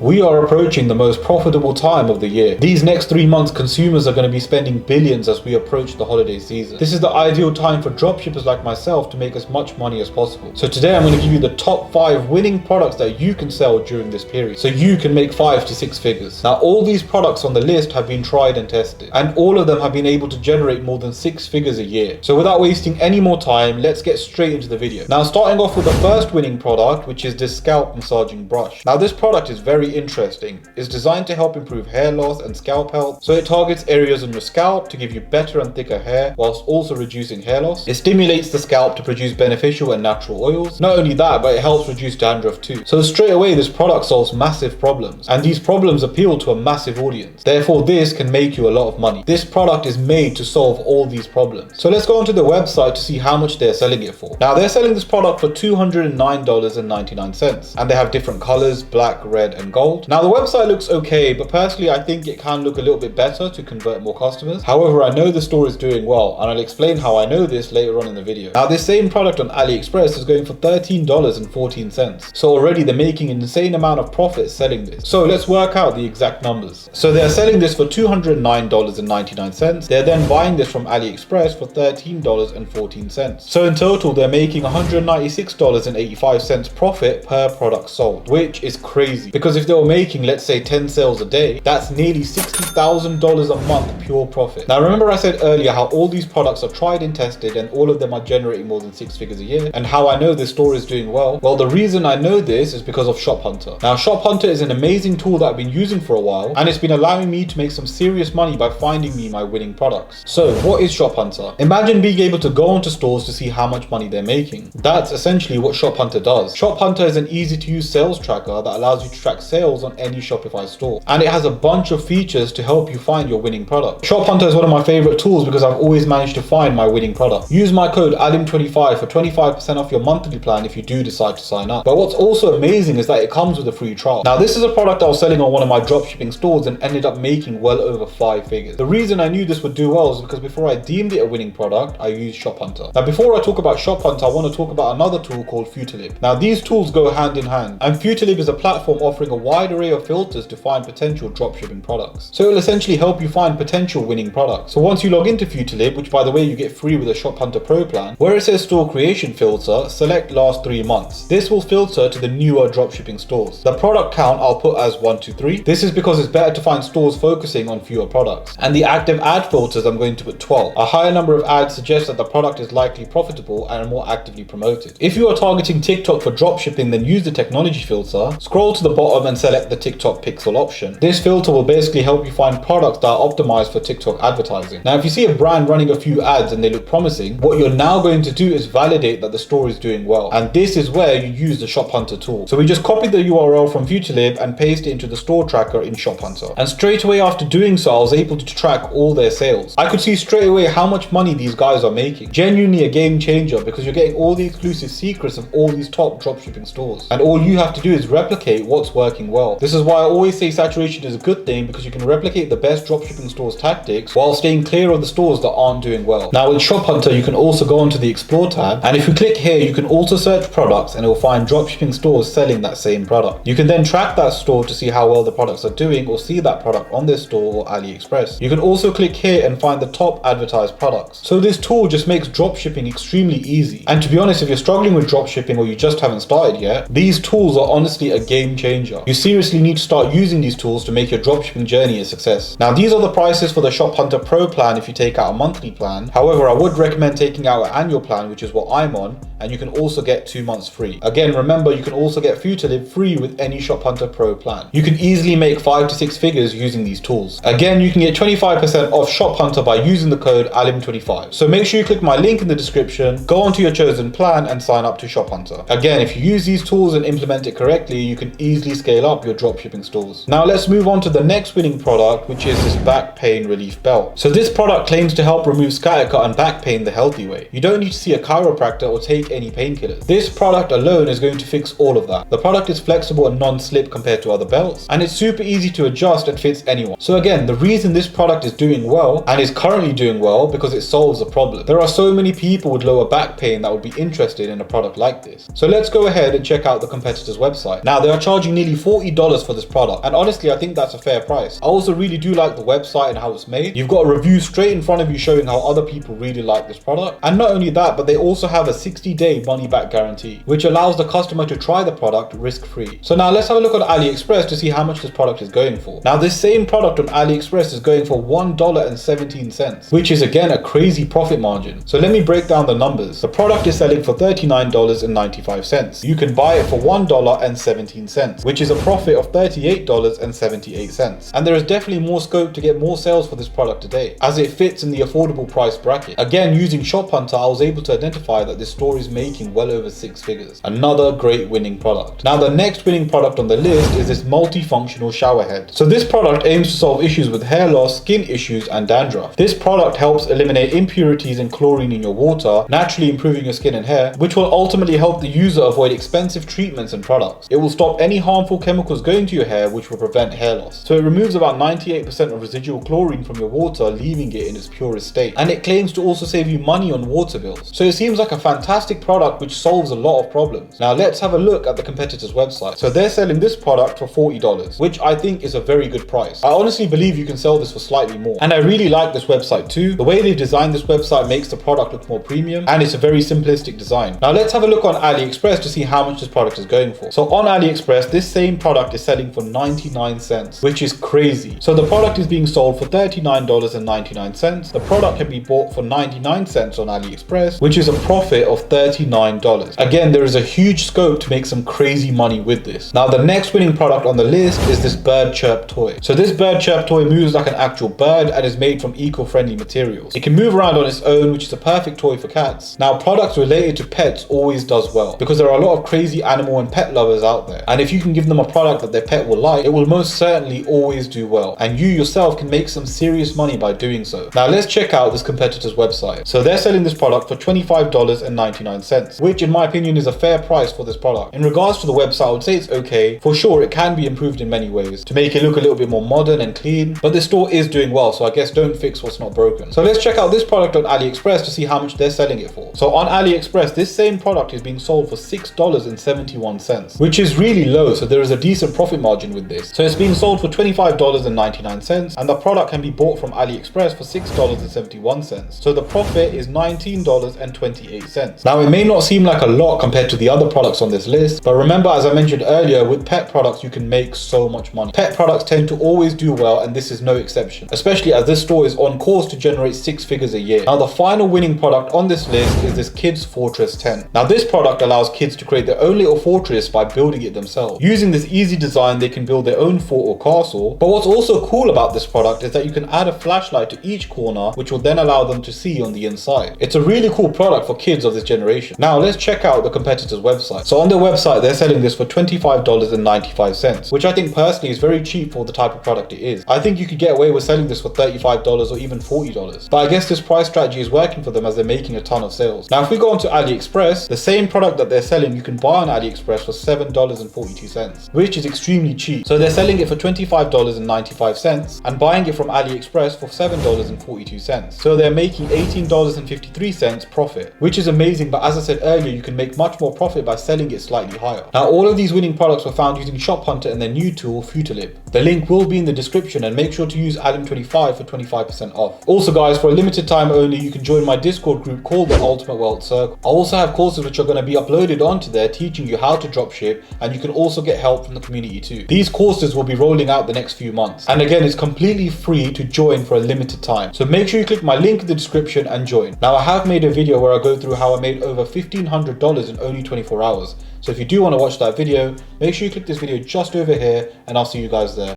We are approaching the most profitable time of the year. These next 3 months, consumers are going to be spending billions as we approach the holiday season. This is the ideal time for dropshippers like myself to make as much money as possible. So today I'm going to give you the top 5 winning products that you can sell during this period, so you can make 5 to 6 figures. Now, all these products on the list have been tried and tested, and all of them have been able to generate more than 6 figures a year. So without wasting any more time, let's get straight into the video. Now, starting off with the first winning product, which is this scalp massaging brush. Now, this product is very interesting. It's designed to help improve hair loss and scalp health. So it targets areas on your scalp to give you better and thicker hair whilst also reducing hair loss. It stimulates the scalp to produce beneficial and natural oils. Not only that, but it helps reduce dandruff too. So straight away, this product solves massive problems, and these problems appeal to a massive audience. Therefore, this can make you a lot of money. This product is made to solve all these problems. So let's go onto the website to see how much they're selling it for. Now, they're selling this product for $209.99, and they have different colors: black, red, and gold. Now, the website looks okay, but personally I think it can look a little bit better to convert more customers. However, I know the store is doing well, and I'll explain how I know this later on in the video. Now, this same product on AliExpress is going for $13.14. So already they're making an insane amount of profit selling this. So let's work out the exact numbers. So they're selling this for $209.99. They're then buying this from AliExpress for $13.14. So in total, they're making $196.85 profit per product sold, which is crazy, because if they were making, let's say, 10 sales a day, that's nearly $60,000 a month pure profit. Now, remember I said earlier how all these products are tried and tested, and all of them are generating more than 6 figures a year, and how I know this store is doing well? Well, the reason I know this is because of ShopHunter. Now, ShopHunter is an amazing tool that I've been using for a while, and it's been allowing me to make some serious money by finding me my winning products. So what is ShopHunter? Imagine being able to go onto stores to see how much money they're making. That's essentially what ShopHunter does. ShopHunter is an easy to use sales tracker that allows you to track sales on any Shopify store, and it has a bunch of features to help you find your winning product. ShopHunter is one of my favorite tools because I've always managed to find my winning product. Use my code ALIM25 for 25% off your monthly plan if you do decide to sign up. But what's also amazing is that it comes with a free trial. Now, this is a product I was selling on one of my dropshipping stores and ended up making well over 5 figures. The reason I knew this would do well is because before I deemed it a winning product, I used ShopHunter. Now, before I talk about ShopHunter, I want to talk about another tool called Kittl. Now, these tools go hand in hand, and Kittl is a platform offering a wide array of filters to find potential dropshipping products. So it will essentially help you find potential winning products. So once you log into Kittl, which by the way you get free with a ShopHunter Pro plan, where it says store creation filter, select last 3 months. This will filter to the newer dropshipping stores. The product count I'll put as 1 to 3. This is because it's better to find stores focusing on fewer products. And the active ad filters, I'm going to put 12. A higher number of ads suggests that the product is likely profitable and more actively promoted. If you are targeting TikTok for dropshipping, then use the technology filter. Scroll to the bottom and select the TikTok pixel option. This filter will basically help you find products that are optimized for TikTok advertising. Now, if you see a brand running a few ads and they look promising, what you're now going to do is validate that the store is doing well. And this is where you use the ShopHunter tool. So we just copy the URL from Kittl and paste it into the store tracker in ShopHunter. And straight away after doing so, I was able to track all their sales. I could see straight away how much money these guys are making. Genuinely a game changer, because you're getting all the exclusive secrets of all these top dropshipping stores. And all you have to do is replicate what's working well. This is why I always say saturation is a good thing, because you can replicate the best dropshipping stores' tactics while staying clear of the stores that aren't doing well. Now, with ShopHunter, you can also go onto the Explore tab, and if you click here, you can also search products and it will find dropshipping stores selling that same product. You can then track that store to see how well the products are doing, or see that product on their store or AliExpress. You can also click here and find the top advertised products. So this tool just makes dropshipping extremely easy. And to be honest, if you're struggling with dropshipping or you just haven't started yet, these tools are honestly a game changer. You seriously need to start using these tools to make your dropshipping journey a success. Now, these are the prices for the ShopHunter Pro plan if you take out a monthly plan. However, I would recommend taking out an annual plan, which is what I'm on, and you can also get 2 months free. Again, remember, you can also get Kittl free with any ShopHunter Pro plan. You can easily make 5 to 6 figures using these tools. Again, you can get 25% off ShopHunter by using the code ALIM25. So make sure you click my link in the description, go onto your chosen plan and sign up to ShopHunter. Again, if you use these tools and implement it correctly, you can easily scale up your dropshipping stores. Now let's move on to the next winning product, which is this back pain relief belt. So this product claims to help remove sciatica and back pain the healthy way. You don't need to see a chiropractor or take any painkillers. This product alone is going to fix all of that. The product is flexible and non-slip compared to other belts, and it's super easy to adjust and fits anyone. So again, the reason this product is doing well and is currently doing well because it solves a problem. There are so many people with lower back pain that would be interested in a product like this. So let's go ahead and check out the competitor's website. Now, they are charging nearly $40 for this product, and honestly I think that's a fair price. I also really do like the website and how it's made. You've got a review straight in front of you showing how other people really like this product, and not only that, but they also have a 60-day money back guarantee, which allows the customer to try the product risk-free. So now let's have a look on AliExpress to see how much this product is going for. Now this same product on AliExpress is going for $1.17, which is again a crazy profit margin. So let me break down the numbers. The product is selling for $39.95. You can buy it for $1.17, which is a profit of $38.78. And there is definitely more scope to get more sales for this product today, as it fits in the affordable price bracket. Again, using ShopHunter, I was able to identify that this store is making well over 6 figures. Another great winning product. Now the next winning product on the list is this multifunctional shower head. So this product aims to solve issues with hair loss, skin issues, and dandruff. This product helps eliminate impurities and chlorine in your water, naturally improving your skin and hair, which will ultimately help the user avoid expensive treatments and products. It will stop any harmful chemicals going to your hair, which will prevent hair loss. So it removes about 98% of residual chlorine from your water, leaving it in its purest state. And it claims to also save you money on water bills. So it seems like a fantastic product which solves a lot of problems. Now let's have a look at the competitor's website. So they're selling this product for $40, which I think is a very good price. I honestly believe you can sell this for slightly more. And I really like this website too. The way they designed this website makes the product look more premium, and it's a very simplistic design. Now let's have a look on AliExpress to see how much this product is going for. So on AliExpress, this same product is selling for 99 cents, which is crazy. So the product is being sold for $39.99. The product can be bought for 99 cents on AliExpress, which is a profit of $39. Again, there is a huge scope to make some crazy money with this. Now the next winning product on the list is this bird chirp toy. So this bird chirp toy moves like an actual bird and is made from eco-friendly materials. It can move around on its own, which is a perfect toy for cats. Now products related to pets always does well, because there are a lot of crazy animal and pet lovers out there, and if you can give them a product that their pet will like, it will most certainly always do well, and you yourself can make some serious money by doing so. Now let's check out this competitor's website. So they're selling this product for $25.99, which in my opinion is a fair price for this product. In regards to the website, I would say it's okay. For sure, it can be improved in many ways to make it look a little bit more modern and clean, but the store is doing well, so I guess don't fix what's not broken. So let's check out this product on AliExpress to see how much they're selling it for. So on AliExpress, this same product is being sold for $6.71, which is really low, so there is a decent profit margin with this. So it's being sold for $25.99, and the product can be bought from AliExpress for $6.71. So the profit is $19.28. Now it may not seem like a lot compared to the other products on this list, but remember, as I mentioned earlier, with pet products you can make so much money. Pet products tend to always do well, and this is no exception, especially as this store is on course to generate 6 figures a year. Now the final winning product on this list is this Kids Fortress 10. Now this product allows kids to create their own little fortress by building it themselves. Using this easy design, they can build their own fort or castle. But what's also cool about this product is that you can add a flashlight to each corner, which will then allow them to see on the inside. It's a really cool product for kids of this generation. Now let's check out the competitor's website. So on their website, they're selling this for $25.95, which I think personally is very cheap for the type of product it is. I think you could get away with selling this for $35 or even $40. But I guess this price strategy is working for them as they're making a ton of sales. Now if we go onto AliExpress, the same product that they're selling you can buy on AliExpress for $7.42, which is extremely cheap. So they're selling it for $25.95 and buying it from AliExpress for $7.42. So they're making $18.53 profit, which is amazing, but as I said earlier, you can make much more profit by selling it slightly higher. Now all of these winning products were found using ShopHunter and their new tool Kittl. The link will be in the description, and make sure to use Adam25 for 25% off. Also guys, for a limited time only, you can join my Discord group called the Ultimate Wealth Circle. I also have courses which are going to be uploaded onto there teaching you how to dropship, and you can also get help from the community too. These courses will be rolling out the next few months, and again it's completely free to join for a limited time. So make sure you click my link in the description and join. Now I have made a video where I go through how I made over $1,500 in only 24 hours. So if you do want to watch that video, make sure you click this video just over here, and I'll see you guys there.